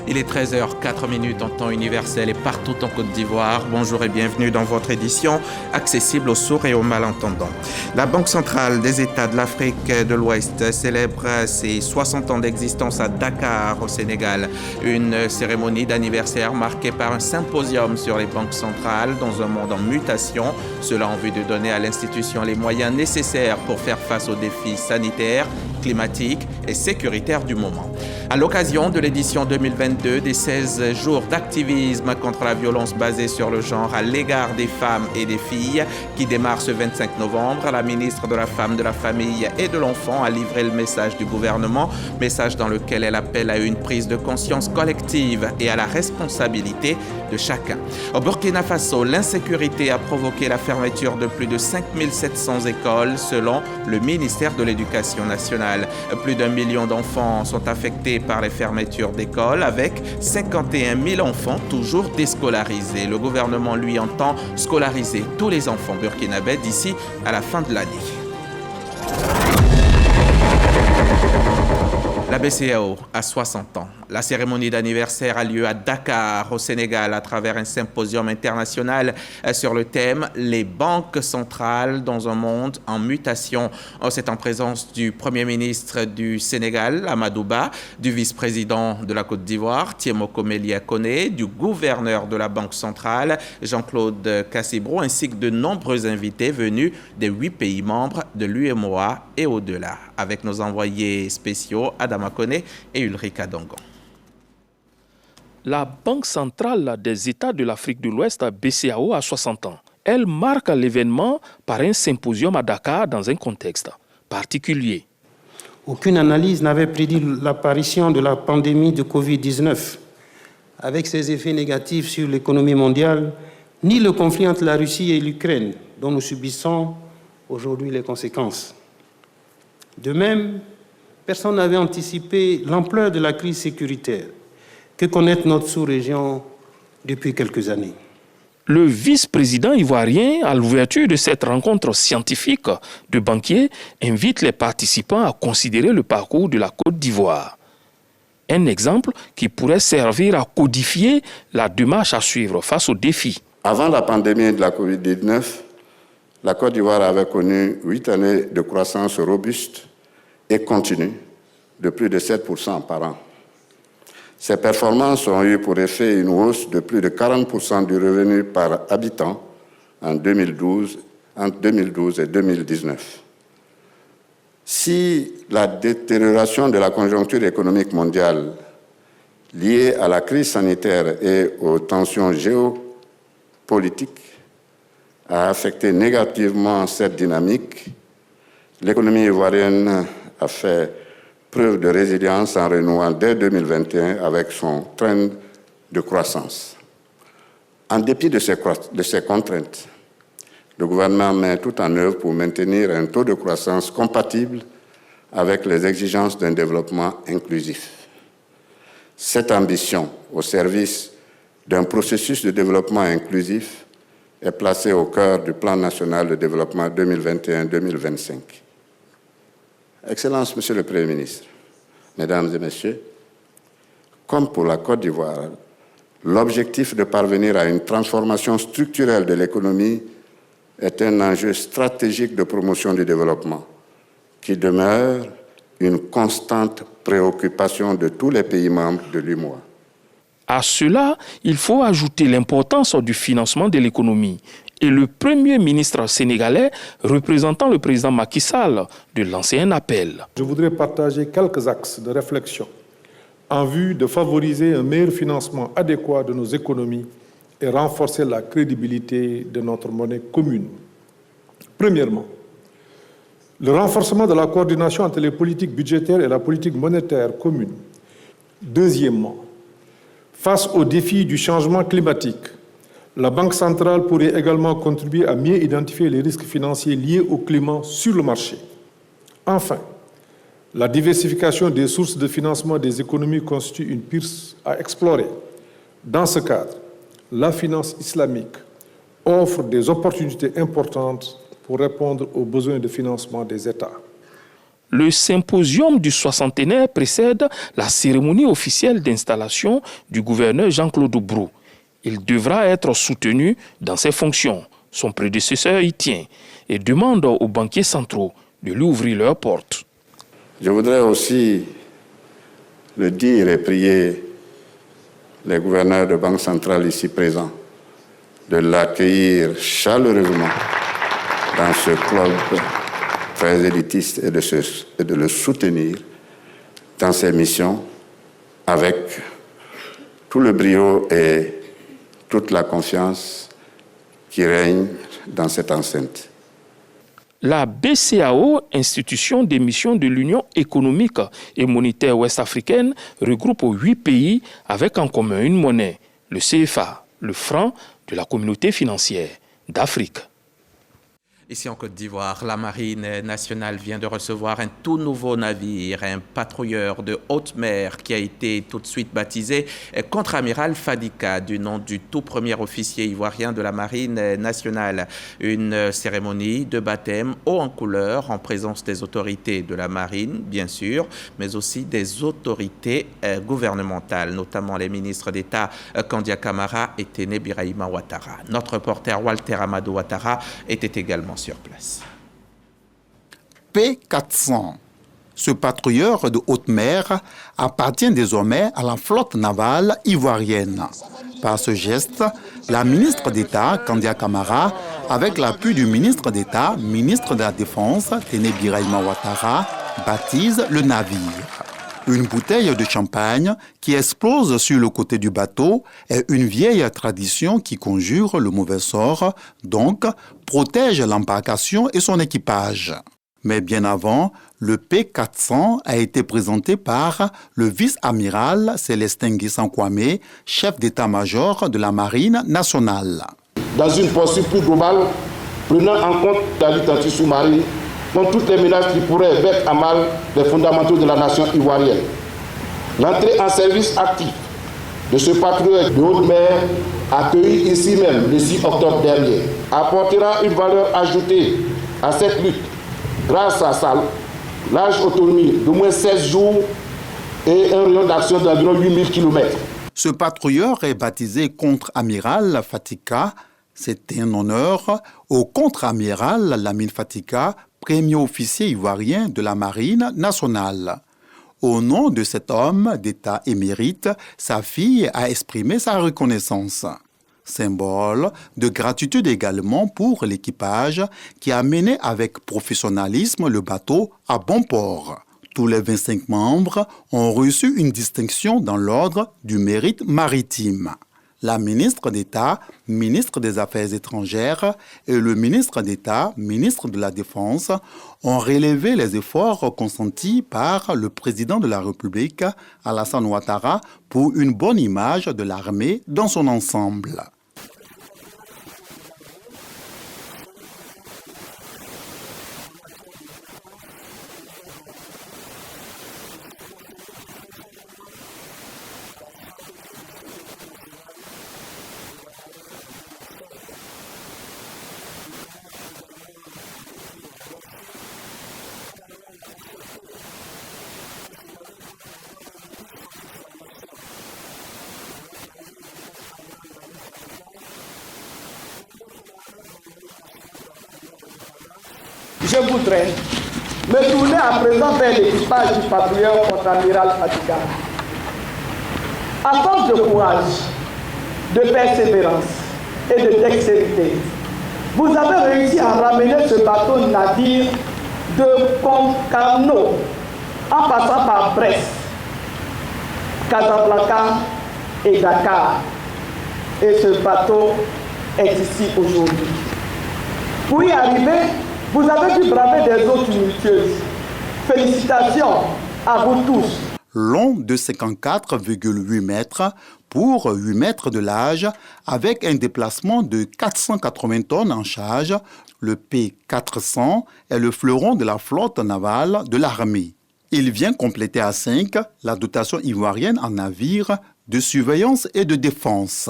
Il est 13h04 en temps universel et partout en Côte d'Ivoire. Bonjour et bienvenue dans votre édition accessible aux sourds et aux malentendants. La Banque centrale des États de l'Afrique de l'Ouest célèbre ses 60 ans d'existence à Dakar, au Sénégal. Une cérémonie d'anniversaire marquée par un symposium sur les banques centrales dans un monde en mutation. Cela en vue de donner à l'institution les moyens nécessaires pour faire face aux défis sanitaires, climatiques et sécuritaires du moment. À l'occasion de l'édition 2022 des 16 jours d'activisme contre la violence basée sur le genre à l'égard des femmes et des filles qui démarre ce 25 novembre, la ministre de la Femme, de la Famille et de l'Enfant a livré le message du gouvernement, message dans lequel elle appelle à une prise de conscience collective et à la responsabilité de chacun. Au Burkina Faso, l'insécurité a provoqué la fermeture de plus de 5700 écoles selon le ministère de l'Éducation nationale. Plus d'1 million d'enfants sont affectés par les fermetures d'écoles avec 51 000 enfants toujours déscolarisés. Le gouvernement, lui, entend scolariser tous les enfants burkinabés d'ici à la fin de l'année. La BCEAO a 60 ans. La cérémonie d'anniversaire a lieu à Dakar, au Sénégal, à travers un symposium international sur le thème « Les banques centrales dans un monde en mutation ». C'est en présence du Premier ministre du Sénégal, Amadou Ba, du vice-président de la Côte d'Ivoire, Tiemoko Melia Koné, du gouverneur de la Banque centrale, Jean-Claude Cassibrou, ainsi que de nombreux invités venus des 8 pays membres de l'UEMOA et au-delà, avec nos envoyés spéciaux Adama Koné et Ulrika Dongon. La Banque centrale des États de l'Afrique de l'Ouest, BCEAO, a 60 ans. Elle marque l'événement par un symposium à Dakar dans un contexte particulier. Aucune analyse n'avait prédit l'apparition de la pandémie de Covid-19, avec ses effets négatifs sur l'économie mondiale, ni le conflit entre la Russie et l'Ukraine, dont nous subissons aujourd'hui les conséquences. De même, personne n'avait anticipé l'ampleur de la crise sécuritaire que connaît notre sous-région depuis quelques années. Le vice-président ivoirien, à l'ouverture de cette rencontre scientifique de banquiers, invite les participants à considérer le parcours de la Côte d'Ivoire. Un exemple qui pourrait servir à codifier la démarche à suivre face aux défis. Avant la pandémie de la Covid-19, la Côte d'Ivoire avait connu 8 années de croissance robuste et continue de plus de 7% par an. Ces performances ont eu pour effet une hausse de plus de 40% du revenu par habitant entre 2012 et 2019. Si la détérioration de la conjoncture économique mondiale liée à la crise sanitaire et aux tensions géopolitiques a affecté négativement cette dynamique, l'économie ivoirienne a fait preuve de résilience en renouant dès 2021 avec son trend de croissance. En dépit de ces contraintes, le gouvernement met tout en œuvre pour maintenir un taux de croissance compatible avec les exigences d'un développement inclusif. Cette ambition au service d'un processus de développement inclusif est placée au cœur du Plan national de développement 2021-2025. Excellences, Monsieur le Premier ministre, Mesdames et Messieurs, comme pour la Côte d'Ivoire, l'objectif de parvenir à une transformation structurelle de l'économie est un enjeu stratégique de promotion du développement qui demeure une constante préoccupation de tous les pays membres de l'UEMOA. À cela, il faut ajouter l'importance du financement de l'économie. Et le Premier ministre sénégalais, représentant le président Macky Sall, de lancer un appel. Je voudrais partager quelques axes de réflexion en vue de favoriser un meilleur financement adéquat de nos économies et renforcer la crédibilité de notre monnaie commune. Premièrement, le renforcement de la coordination entre les politiques budgétaires et la politique monétaire commune. Deuxièmement, face aux défis du changement climatique, la Banque centrale pourrait également contribuer à mieux identifier les risques financiers liés au climat sur le marché. Enfin, la diversification des sources de financement des économies constitue une piste à explorer. Dans ce cadre, la finance islamique offre des opportunités importantes pour répondre aux besoins de financement des États. Le symposium du soixantenaire précède la cérémonie officielle d'installation du gouverneur Jean-Claude Brou. Il devra être soutenu dans ses fonctions. Son prédécesseur y tient et demande aux banquiers centraux de lui ouvrir leurs portes. Je voudrais aussi le dire et prier les gouverneurs de banque centrale ici présents de l'accueillir chaleureusement dans ce club très élitiste et de le soutenir dans ses missions avec tout le brio et toute la confiance qui règne dans cette enceinte. La BCEAO, institution d'émission de l'Union économique et monétaire ouest-africaine, regroupe 8 pays avec en commun une monnaie, le CFA, le franc de la communauté financière d'Afrique. Ici en Côte d'Ivoire, la Marine nationale vient de recevoir un tout nouveau navire, un patrouilleur de haute mer qui a été tout de suite baptisé contre-amiral Fadika, du nom du tout premier officier ivoirien de la Marine nationale. Une cérémonie de baptême haut en couleur en présence des autorités de la Marine, bien sûr, mais aussi des autorités gouvernementales, notamment les ministres d'État Kandia Camara et Téné Birahima Ouattara. Notre reporter Walter Amadou Ouattara était également sur place. P400. Ce patrouilleur de haute mer appartient désormais à la flotte navale ivoirienne. Par ce geste, la ministre d'État, Kandia Camara, avec l'appui du ministre d'État, ministre de la Défense, Téné Birahima Ouattara, baptise le navire. Une bouteille de champagne qui explose sur le côté du bateau est une vieille tradition qui conjure le mauvais sort, donc protège l'embarcation et son équipage. Mais bien avant, le P400 a été présenté par le vice-amiral Célestin Nguessan Kwame, chef d'état-major de la Marine nationale. Dans une poursuite plus globale, prenant en compte la lutte anti-sous-marine, contre toutes les menaces qui pourraient mettre à mal les fondamentaux de la nation ivoirienne. L'entrée en service actif de ce patrouilleur de haute mer, accueilli ici même le 6 octobre dernier, apportera une valeur ajoutée à cette lutte grâce à sa large autonomie d'au moins 16 jours et un rayon d'action d'environ 8000 km. Ce patrouilleur est baptisé contre-amiral Fadika. C'est un honneur au contre-amiral Lamine Fadika, premier officier ivoirien de la Marine nationale. Au nom de cet homme d'État émérite, sa fille a exprimé sa reconnaissance. Symbole de gratitude également pour l'équipage qui a mené avec professionnalisme le bateau à bon port. Tous les 25 membres ont reçu une distinction dans l'ordre du mérite maritime. La ministre d'État, ministre des Affaires étrangères et le ministre d'État, ministre de la Défense ont relevé les efforts consentis par le président de la République, Alassane Ouattara, pour une bonne image de l'armée dans son ensemble. Je voudrais me tourner à présent vers l'équipage du patrouilleur contre-amiral Fadika. À force de courage, de persévérance et de dextérité, vous avez réussi à ramener ce bateau-navire de Concarneau en passant par Brest, Casablanca et Dakar. Et ce bateau est ici aujourd'hui. Pour y arriver, vous avez dû braver des eaux tumultueuses. Félicitations à vous tous. Long de 54,8 mètres pour 8 mètres de large, avec un déplacement de 480 tonnes en charge, le P400 est le fleuron de la flotte navale de l'armée. Il vient compléter à 5 la dotation ivoirienne en navires de surveillance et de défense.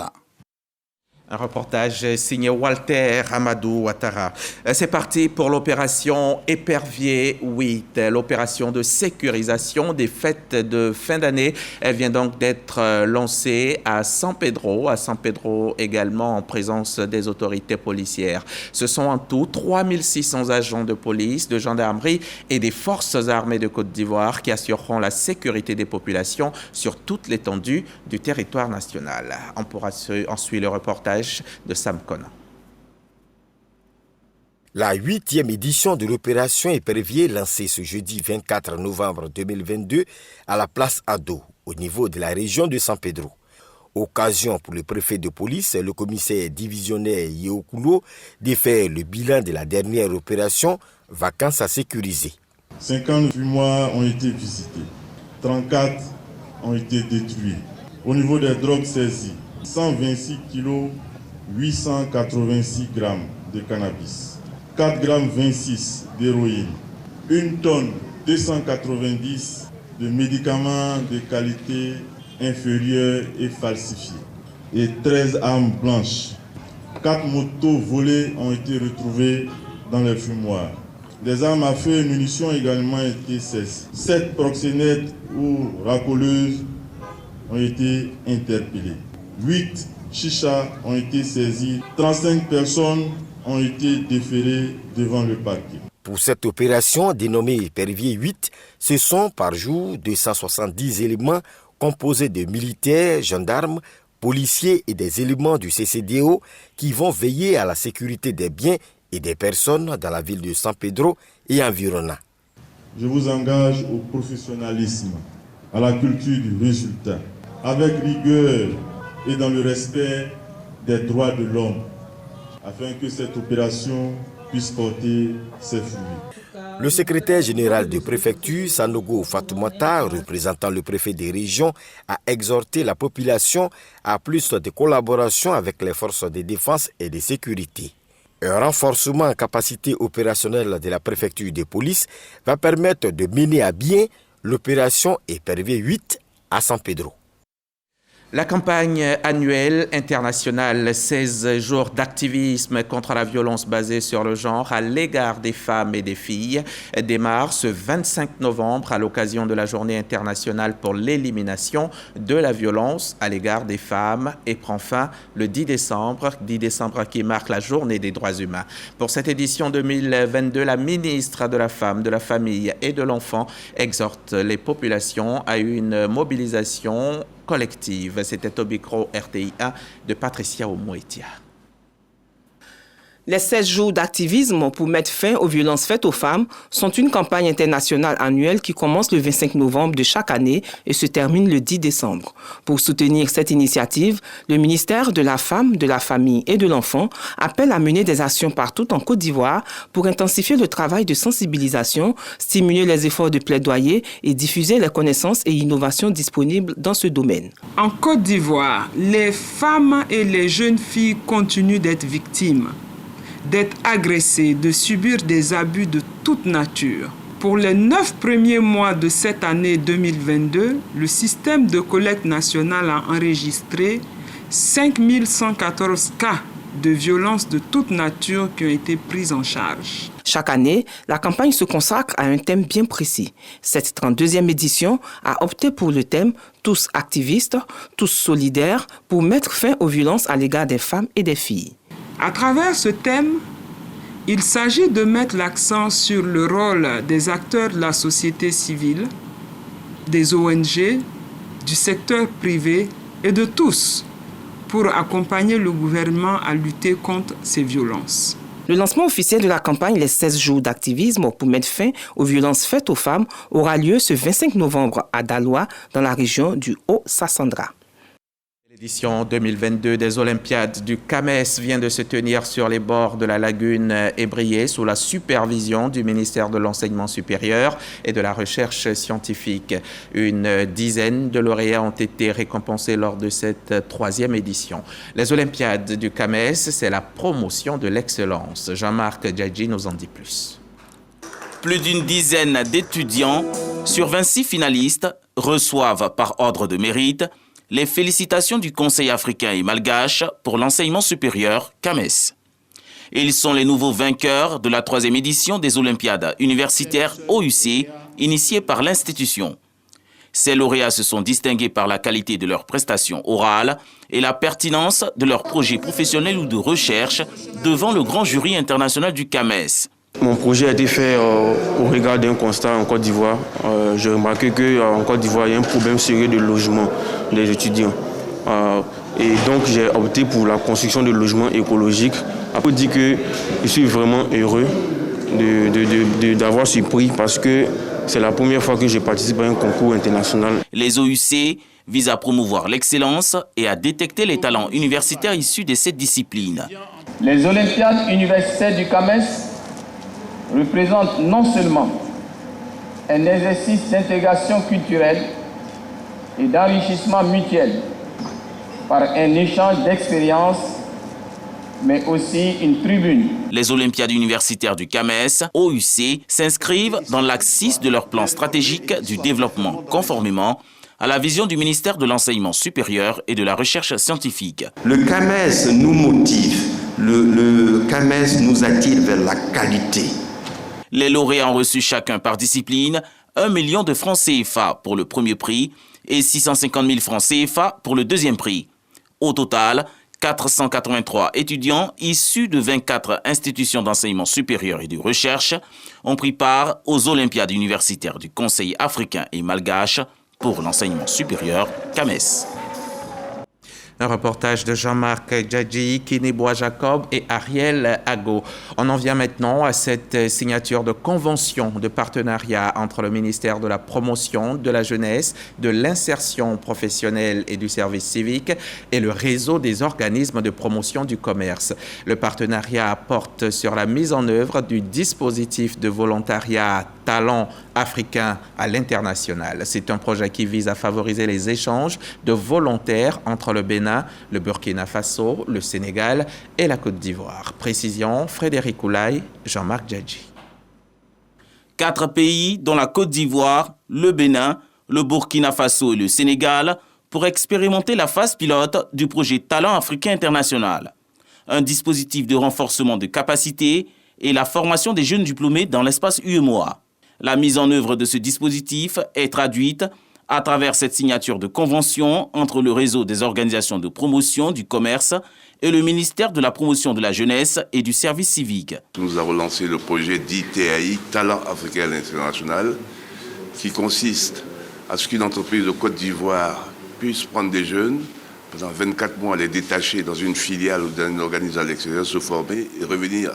Un reportage signé Walter Amadou Ouattara. C'est parti pour l'opération Épervier 8, l'opération de sécurisation des fêtes de fin d'année. Elle vient donc d'être lancée à San Pedro également en présence des autorités policières. Ce sont en tout 3600 agents de police, de gendarmerie et des forces armées de Côte d'Ivoire qui assureront la sécurité des populations sur toute l'étendue du territoire national. On pourra ensuite le reportage de Sam Conan. La 8e édition de l'opération Épervier lancée ce jeudi 24 novembre 2022 à la place Ado, au niveau de la région de San Pedro. Occasion pour le préfet de police et le commissaire divisionnaire Yéokoulo de faire le bilan de la dernière opération Vacances à sécuriser. 50 fumoirs ont été visités, 34 ont été détruits. Au niveau des drogues saisies, 126 kg 886 grammes de cannabis, 4 grammes 26 d'héroïne, 1 tonne 290 de médicaments de qualité inférieure et falsifiés et 13 armes blanches. 4 motos volées ont été retrouvées dans les fumoirs. Des armes à feu et munitions ont également été saisies. 7 proxénètes ou racoleuses ont été interpellées. 8 chichas ont été saisis, 35 personnes ont été déférées devant le parquet. Pour cette opération dénommée Épervier 8, ce sont par jour 270 éléments composés de militaires, gendarmes, policiers et des éléments du CCDO qui vont veiller à la sécurité des biens et des personnes dans la ville de San Pedro et environnant. Je vous engage au professionnalisme, à la culture du résultat, avec rigueur et dans le respect des droits de l'homme, afin que cette opération puisse porter ses fruits. Le secrétaire général de préfecture, Sanogo Fatoumata, représentant le préfet des régions, a exhorté la population à plus de collaboration avec les forces de défense et de sécurité. Un renforcement en capacité opérationnelle de la préfecture de police va permettre de mener à bien l'opération Épervier 8 à San Pedro. La campagne annuelle internationale 16 jours d'activisme contre la violence basée sur le genre à l'égard des femmes et des filles démarre ce 25 novembre à l'occasion de la journée internationale pour l'élimination de la violence à l'égard des femmes et prend fin le 10 décembre qui marque la journée des droits humains. Pour cette édition 2022, la ministre de la Femme, de la Famille et de l'Enfant exhorte les populations à une mobilisation collective. C'était au micro RTI1 de Patricia Omoetia. Les 16 jours d'activisme pour mettre fin aux violences faites aux femmes sont une campagne internationale annuelle qui commence le 25 novembre de chaque année et se termine le 10 décembre. Pour soutenir cette initiative, le ministère de la Femme, de la Famille et de l'Enfant appelle à mener des actions partout en Côte d'Ivoire pour intensifier le travail de sensibilisation, stimuler les efforts de plaidoyer et diffuser les connaissances et innovations disponibles dans ce domaine. En Côte d'Ivoire, les femmes et les jeunes filles continuent d'être victimes, d'être agressés, de subir des abus de toute nature. Pour les 9 premiers mois de cette année 2022, le système de collecte nationale a enregistré 5114 cas de violences de toute nature qui ont été prises en charge. Chaque année, la campagne se consacre à un thème bien précis. Cette 32e édition a opté pour le thème « Tous activistes, tous solidaires » pour mettre fin aux violences à l'égard des femmes et des filles. À travers ce thème, il s'agit de mettre l'accent sur le rôle des acteurs de la société civile, des ONG, du secteur privé et de tous pour accompagner le gouvernement à lutter contre ces violences. Le lancement officiel de la campagne Les 16 jours d'activisme pour mettre fin aux violences faites aux femmes aura lieu ce 25 novembre à Daloa, dans la région du Haut-Sassandra. L'édition 2022 des Olympiades du CAMES vient de se tenir sur les bords de la lagune Ébrié sous la supervision du ministère de l'Enseignement supérieur et de la Recherche scientifique. Une dizaine de lauréats ont été récompensés lors de cette 3e édition. Les Olympiades du CAMES, c'est la promotion de l'excellence. Jean-Marc Djadji nous en dit plus. Plus d'une dizaine d'étudiants sur 26 finalistes reçoivent par ordre de mérite les félicitations du Conseil africain et malgache pour l'enseignement supérieur CAMES. Ils sont les nouveaux vainqueurs de la 3e édition des Olympiades universitaires OUC, initiées par l'institution. Ces lauréats se sont distingués par la qualité de leurs prestations orales et la pertinence de leurs projets professionnels ou de recherche devant le grand jury international du CAMES. Mon projet a été fait au regard d'un constat en Côte d'Ivoire. J'ai remarqué qu'en Côte d'Ivoire, il y a un problème sérieux de logement des étudiants. Et donc, j'ai opté pour la construction de logements écologiques. Je peux dire que je suis vraiment heureux d'avoir ce prix parce que c'est la première fois que je participe à un concours international. Les OUC visent à promouvoir l'excellence et à détecter les talents universitaires issus de cette discipline. Les Olympiades universitaires du CAMES représentent non seulement un exercice d'intégration culturelle et d'enrichissement mutuel par un échange d'expériences, mais aussi une tribune. Les Olympiades universitaires du CAMES, OUC, s'inscrivent dans l'axe 6 de leur plan stratégique du développement, conformément à la vision du ministère de l'Enseignement supérieur et de la Recherche scientifique. Le CAMES nous motive, le CAMES nous attire vers la qualité. Les lauréats ont reçu chacun par discipline 1 million de francs CFA pour le premier prix et 650 000 francs CFA pour le deuxième prix. Au total, 483 étudiants issus de 24 institutions d'enseignement supérieur et de recherche ont pris part aux Olympiades universitaires du Conseil africain et malgache pour l'enseignement supérieur CAMES. Un reportage de Jean-Marc Djadji, Kineboa Jacob et Ariel Ago. On en vient maintenant à cette signature de convention de partenariat entre le ministère de la Promotion de la Jeunesse, de l'Insertion professionnelle et du Service civique et le réseau des organismes de promotion du commerce. Le partenariat porte sur la mise en œuvre du dispositif de volontariat Talent africain à l'international. C'est un projet qui vise à favoriser les échanges de volontaires entre le Bénin, le Burkina Faso, le Sénégal et la Côte d'Ivoire. Précision, Frédéric Oulaye, Jean-Marc Djadji. 4 pays, dont la Côte d'Ivoire, le Bénin, le Burkina Faso et le Sénégal, pour expérimenter la phase pilote du projet Talent africain international. Un dispositif de renforcement de capacités et la formation des jeunes diplômés dans l'espace UEMOA. La mise en œuvre de ce dispositif est traduite à travers cette signature de convention entre le réseau des organisations de promotion du commerce et le ministère de la Promotion de la Jeunesse et du Service civique. Nous avons lancé le projet dit TAI, Talent africain à l'international, qui consiste à ce qu'une entreprise de Côte d'Ivoire puisse prendre des jeunes, pendant 24 mois les détacher dans une filiale ou dans une organisation à l'extérieur, se former et revenir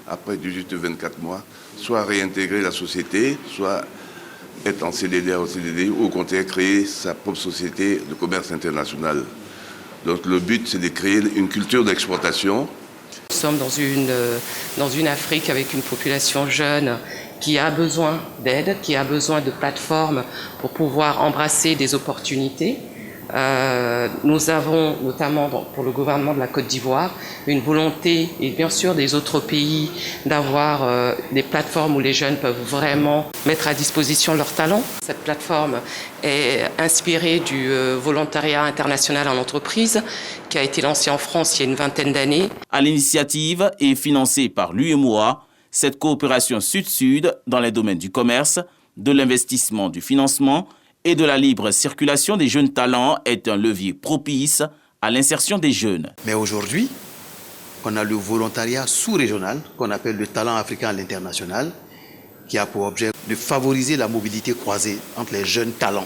après 18 ou 24 mois, soit réintégrer la société, soit être en CDD ou CDD, ou au contraire créer sa propre société de commerce international. Donc le but, c'est de créer une culture d'exportation. Nous sommes dans une Afrique avec une population jeune qui a besoin d'aide, qui a besoin de plateformes pour pouvoir embrasser des opportunités. Nous avons notamment pour le gouvernement de la Côte d'Ivoire une volonté, et bien sûr des autres pays, d'avoir des plateformes où les jeunes peuvent vraiment mettre à disposition leurs talents. Cette plateforme est inspirée du volontariat international en entreprise qui a été lancé en France il y a une vingtaine d'années. À l'initiative et financée par l'UEMOA, cette coopération sud-sud dans les domaines du commerce, de l'investissement, du financement et de la libre circulation des jeunes talents est un levier propice à l'insertion des jeunes. Mais aujourd'hui, on a le volontariat sous-régional qu'on appelle le talent africain à l'international, qui a pour objet de favoriser la mobilité croisée entre les jeunes talents,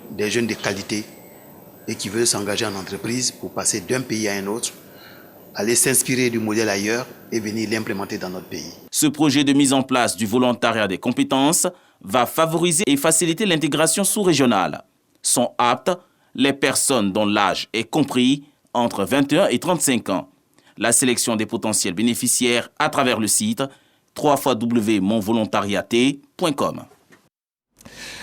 des jeunes de qualité et qui veulent s'engager en entreprise pour passer d'un pays à un autre, aller s'inspirer du modèle ailleurs et venir l'implémenter dans notre pays. Ce projet de mise en place du volontariat des compétences va favoriser et faciliter l'intégration sous-régionale. Sont aptes les personnes dont l'âge est compris entre 21 et 35 ans. La sélection des potentiels bénéficiaires à travers le site www.monvolontariat.com.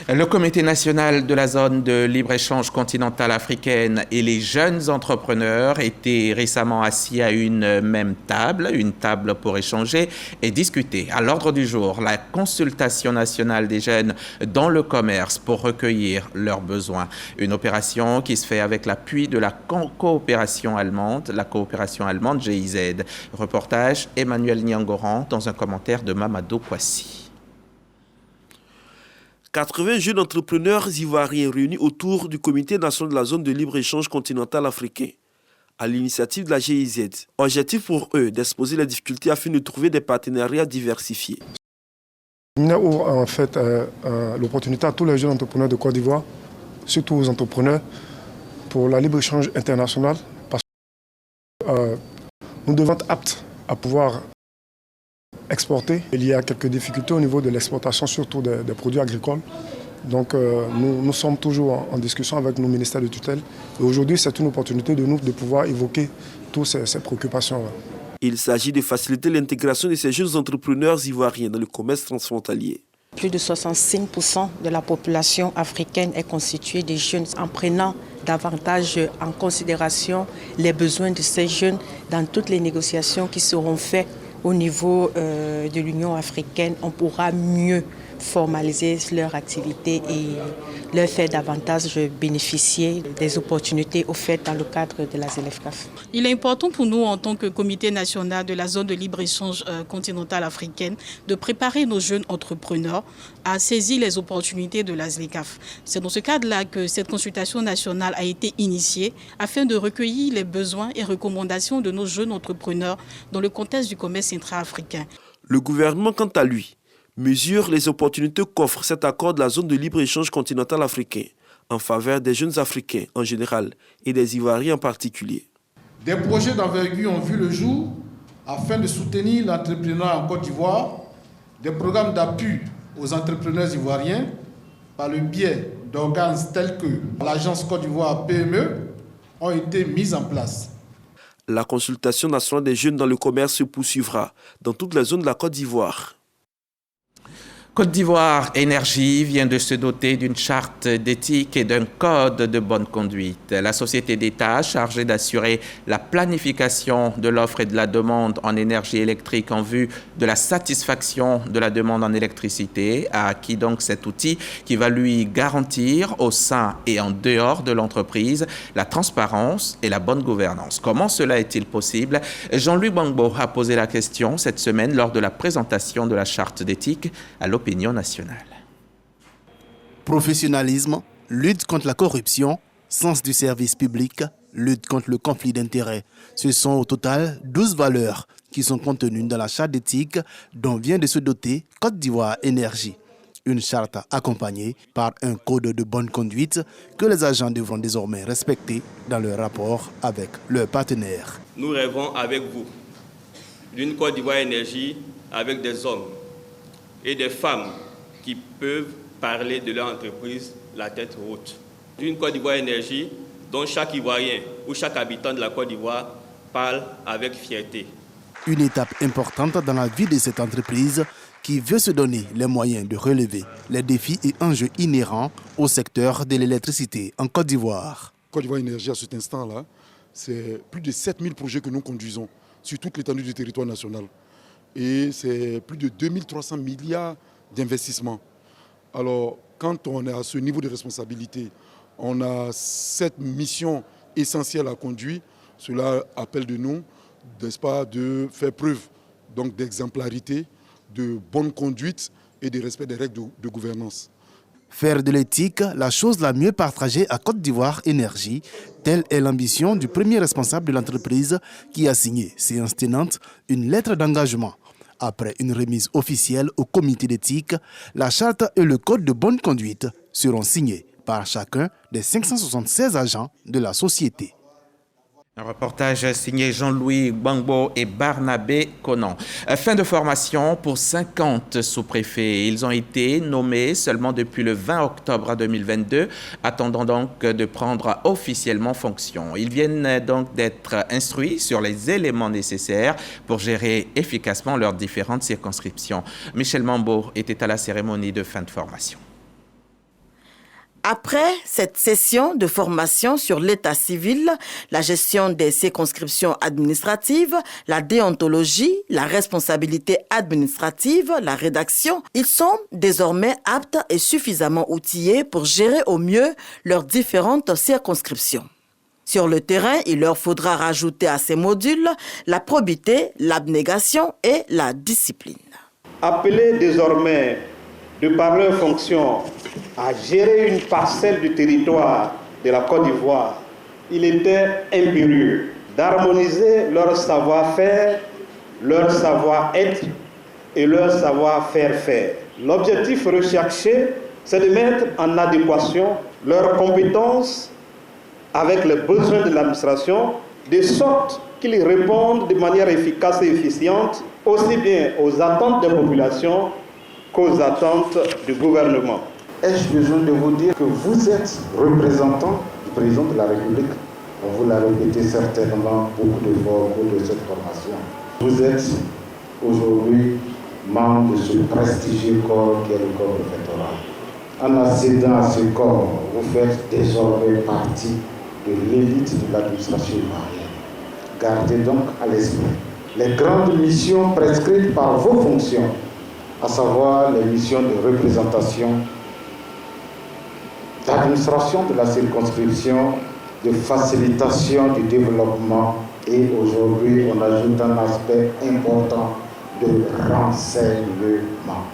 Le Comité national de la zone de libre-échange continentale africaine et les jeunes entrepreneurs étaient récemment assis à une même table, une table pour échanger et discuter. À l'ordre du jour, la consultation nationale des jeunes dans le commerce pour recueillir leurs besoins. Une opération qui se fait avec l'appui de la coopération allemande GIZ. Reportage Emmanuel Niangoran dans un commentaire de Mamadou Kouassi. 80 jeunes entrepreneurs ivoiriens réunis autour du Comité national de la zone de libre-échange continental africain, à l'initiative de la GIZ. Objectif pour eux d'exposer les difficultés afin de trouver des partenariats diversifiés. Il ouvre en fait l'opportunité à tous les jeunes entrepreneurs de Côte d'Ivoire, surtout aux entrepreneurs, pour la libre-échange international, parce que nous devons être aptes à pouvoir exporter. Il y a quelques difficultés au niveau de l'exportation, surtout des produits agricoles. Donc nous sommes toujours en discussion avec nos ministères de tutelle. Et aujourd'hui, c'est une opportunité de nous de pouvoir évoquer toutes ces préoccupations-là. Il s'agit de faciliter l'intégration de ces jeunes entrepreneurs ivoiriens dans le commerce transfrontalier. Plus de 65% de la population africaine est constituée de jeunes. En prenant davantage en considération les besoins de ces jeunes dans toutes les négociations qui seront faites au niveau de l'Union africaine, on pourra mieux formaliser leur activité et leur faire davantage bénéficier des opportunités offertes dans le cadre de la ZLECAf. Il est important pour nous, en tant que Comité national de la zone de libre-échange continentale africaine, de préparer nos jeunes entrepreneurs à saisir les opportunités de la ZLECAf. C'est dans ce cadre-là que cette consultation nationale a été initiée afin de recueillir les besoins et recommandations de nos jeunes entrepreneurs dans le contexte du commerce intra-africain. Le gouvernement, quant à lui, mesure les opportunités qu'offre cet accord de la zone de libre-échange continental africain en faveur des jeunes Africains en général et des Ivoiriens en particulier. Des projets d'envergure ont vu le jour afin de soutenir l'entrepreneuriat en Côte d'Ivoire, des programmes d'appui aux entrepreneurs ivoiriens par le biais d'organes tels que l'Agence Côte d'Ivoire PME ont été mis en place. La consultation nationale des jeunes dans le commerce se poursuivra dans toutes les zones de la Côte d'Ivoire. Côte d'Ivoire Énergie vient de se doter d'une charte d'éthique et d'un code de bonne conduite. La société d'État chargée d'assurer la planification de l'offre et de la demande en énergie électrique en vue de la satisfaction de la demande en électricité a acquis donc cet outil qui va lui garantir au sein et en dehors de l'entreprise la transparence et la bonne gouvernance. Comment cela est-il possible? Jean-Louis Gbagbo a posé la question cette semaine lors de la présentation de la charte d'éthique à l'opinion nationale. Professionnalisme, lutte contre la corruption, sens du service public, lutte contre le conflit d'intérêts. Ce sont au total 12 valeurs qui sont contenues dans la charte d'éthique dont vient de se doter Côte d'Ivoire Énergie. Une charte accompagnée par un code de bonne conduite que les agents devront désormais respecter dans leur rapport avec leurs partenaires. Nous rêvons avec vous d'une Côte d'Ivoire Énergie avec des hommes et des femmes qui peuvent parler de leur entreprise la tête haute. D'une Côte d'Ivoire Énergie dont chaque Ivoirien ou chaque habitant de la Côte d'Ivoire parle avec fierté. Une étape importante dans la vie de cette entreprise qui veut se donner les moyens de relever les défis et enjeux inhérents au secteur de l'électricité en Côte d'Ivoire. Côte d'Ivoire Énergie, à cet instant-là, c'est plus de 7000 projets que nous conduisons sur toute l'étendue du territoire national. Et c'est plus de 2300 milliards d'investissements. Alors, quand on est à ce niveau de responsabilité, on a cette mission essentielle à conduire. Cela appelle de nous, n'est-ce pas, de faire preuve donc d'exemplarité, de bonne conduite et de respect des règles de gouvernance. Faire de l'éthique la chose la mieux partagée à Côte d'Ivoire Énergie, telle est l'ambition du premier responsable de l'entreprise qui a signé, séance tenante, une lettre d'engagement. Après une remise officielle au comité d'éthique, la charte et le code de bonne conduite seront signés par chacun des 576 agents de la société. Un reportage signé Jean-Louis Gbagbo et Barnabé Conan. Fin de formation pour 50 sous-préfets. Ils ont été nommés seulement depuis le 20 octobre 2022, attendant donc de prendre officiellement fonction. Ils viennent donc d'être instruits sur les éléments nécessaires pour gérer efficacement leurs différentes circonscriptions. Michel Mambo était à la cérémonie de fin de formation. Après cette session de formation sur l'état civil, la gestion des circonscriptions administratives, la déontologie, la responsabilité administrative, la rédaction, ils sont désormais aptes et suffisamment outillés pour gérer au mieux leurs différentes circonscriptions. Sur le terrain, il leur faudra rajouter à ces modules la probité, l'abnégation et la discipline. Appelés désormais, de par leur fonction, à gérer une parcelle du territoire de la Côte d'Ivoire, il était impérieux d'harmoniser leur savoir-faire, leur savoir-être et leur savoir-faire. L'objectif recherché, c'est de mettre en adéquation leurs compétences avec les besoins de l'administration, de sorte qu'ils répondent de manière efficace et efficiente aussi bien aux attentes des populations qu'aux attentes du gouvernement. Ai-je besoin de vous dire que vous êtes représentant du président de la République? On vous l'a répété certainement beaucoup de fois au cours de cette formation. Vous êtes aujourd'hui membre de ce prestigieux corps qui est le corps préfectoral. En accédant à ce corps, vous faites désormais partie de l'élite de l'administration ivoirienne. Gardez donc à l'esprit les grandes missions prescrites par vos fonctions, à savoir les missions de représentation, d'administration de la circonscription, de facilitation du développement et aujourd'hui on ajoute un aspect important de renseignement.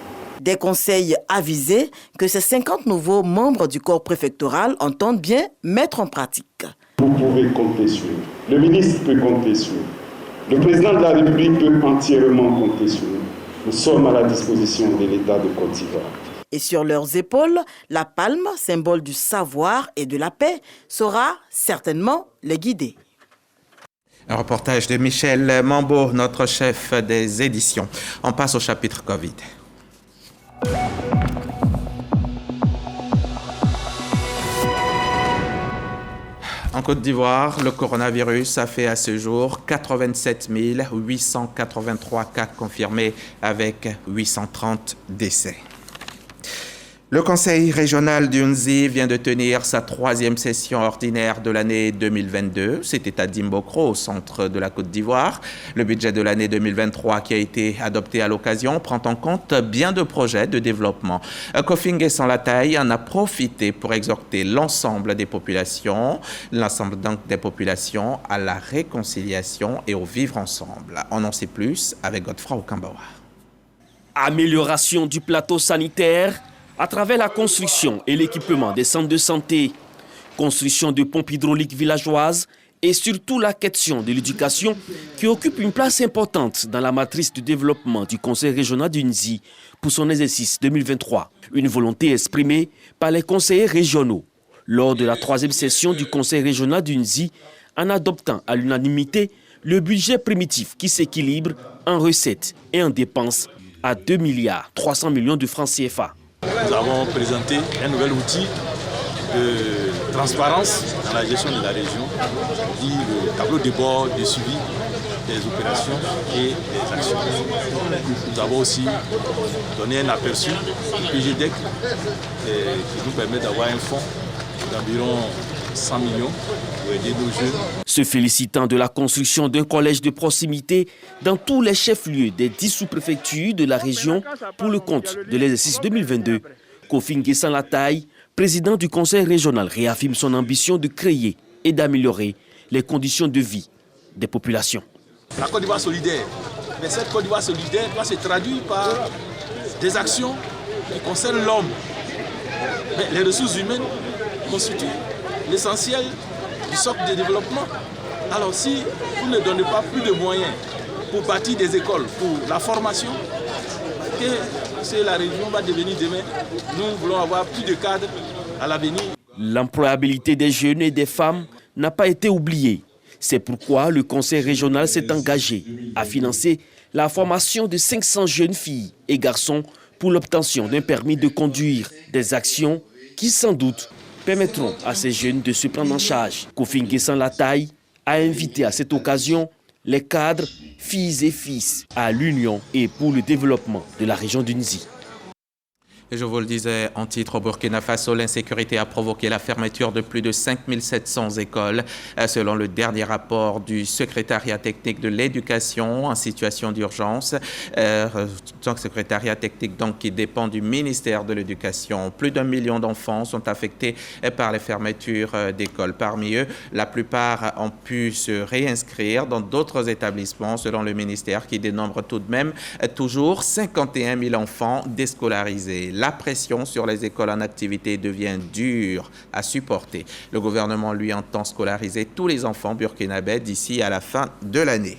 Des conseils avisés que ces 50 nouveaux membres du corps préfectoral entendent bien mettre en pratique. Vous pouvez compter sur nous. Le ministre peut compter sur nous. Le président de la République peut entièrement compter sur nous. Nous sommes à la disposition de l'État de Côte d'Ivoire. Et sur leurs épaules, la palme, symbole du savoir et de la paix, saura certainement les guider. Un reportage de Michel Mambo, notre chef des éditions. On passe au chapitre Covid. En Côte d'Ivoire, le coronavirus a fait à ce jour 87 883 cas confirmés avec 830 décès. Le Conseil régional du Nzi vient de tenir sa 3e session ordinaire de l'année 2022. C'était à Dimbokro, au centre de la Côte d'Ivoire. Le budget de l'année 2023 qui a été adopté à l'occasion prend en compte bien de projets de développement. Kofi N'Guessan Lattaye en a profité pour exhorter l'ensemble des populations à la réconciliation et au vivre ensemble. On en sait plus avec Godefroy Okambawa. Amélioration du plateau sanitaire à travers la construction et l'équipement des centres de santé, construction de pompes hydrauliques villageoises et surtout la question de l'éducation qui occupe une place importante dans la matrice du développement du Conseil régional du Nzi pour son exercice 2023. Une volonté exprimée par les conseillers régionaux lors de la 3e session du Conseil régional du Nzi en adoptant à l'unanimité le budget primitif qui s'équilibre en recettes et en dépenses à 2,3 milliards de francs CFA. Nous avons présenté un nouvel outil de transparence dans la gestion de la région, dit le tableau de bord de suivi des opérations et des actions. Nous avons aussi donné un aperçu du PGDEC qui nous permet d'avoir un fonds d'environ 100 millions pour aider nos jeunes. Se félicitant de la construction d'un collège de proximité dans tous les chefs-lieux des 10 sous-préfectures de la région pour le compte de l'exercice 2022, Kofi N'Guessan Lattaye, président du conseil régional, réaffirme son ambition de créer et d'améliorer les conditions de vie des populations. La Côte d'Ivoire solidaire, mais cette Côte d'Ivoire solidaire doit se traduire par des actions qui concernent l'homme. Mais les ressources humaines constituent l'essentiel du socle de développement. Alors si vous ne donnez pas plus de moyens pour bâtir des écoles, pour la formation, que la région va devenir demain, nous voulons avoir plus de cadres à l'avenir. L'employabilité des jeunes et des femmes n'a pas été oubliée. C'est pourquoi le conseil régional s'est engagé à financer la formation de 500 jeunes filles et garçons pour l'obtention d'un permis de conduire, des actions qui sans doute permettront à ces jeunes de se prendre en charge. Kofi N'Guessan Lattaye a invité à cette occasion les cadres, filles et fils à l'union et pour le développement de la région du Nzi. Je vous le disais en titre, au Burkina Faso, l'insécurité a provoqué la fermeture de plus de 5700 écoles. Selon le dernier rapport du secrétariat technique de l'éducation en situation d'urgence, secrétariat technique donc qui dépend du ministère de l'Éducation. Plus d'1 million d'enfants sont affectés par les fermetures d'écoles. Parmi eux, la plupart ont pu se réinscrire dans d'autres établissements, selon le ministère qui dénombre tout de même toujours 51 000 enfants déscolarisés. La pression sur les écoles en activité devient dure à supporter. Le gouvernement, lui, entend scolariser tous les enfants burkinabés d'ici à la fin de l'année.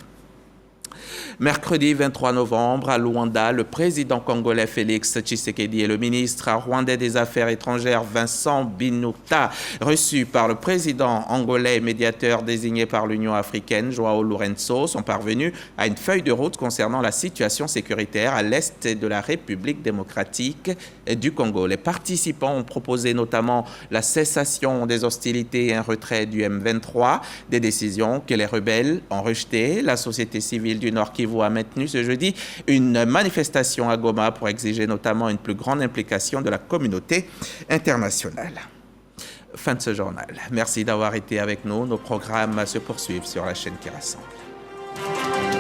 Mercredi 23 novembre, à Luanda, le président congolais Félix Tshisekedi et le ministre rwandais des Affaires étrangères Vincent Binuta, reçus par le président angolais et médiateur désigné par l'Union africaine, Joao Lourenço, sont parvenus à une feuille de route concernant la situation sécuritaire à l'est de la République démocratique du Congo. Les participants ont proposé notamment la cessation des hostilités et un retrait du M23, des décisions que les rebelles ont rejetées. La société civile du Nord Kivu a maintenu ce jeudi une manifestation à Goma pour exiger notamment une plus grande implication de la communauté internationale. Fin de ce journal. Merci d'avoir été avec nous. Nos programmes se poursuivent sur la chaîne qui rassemble.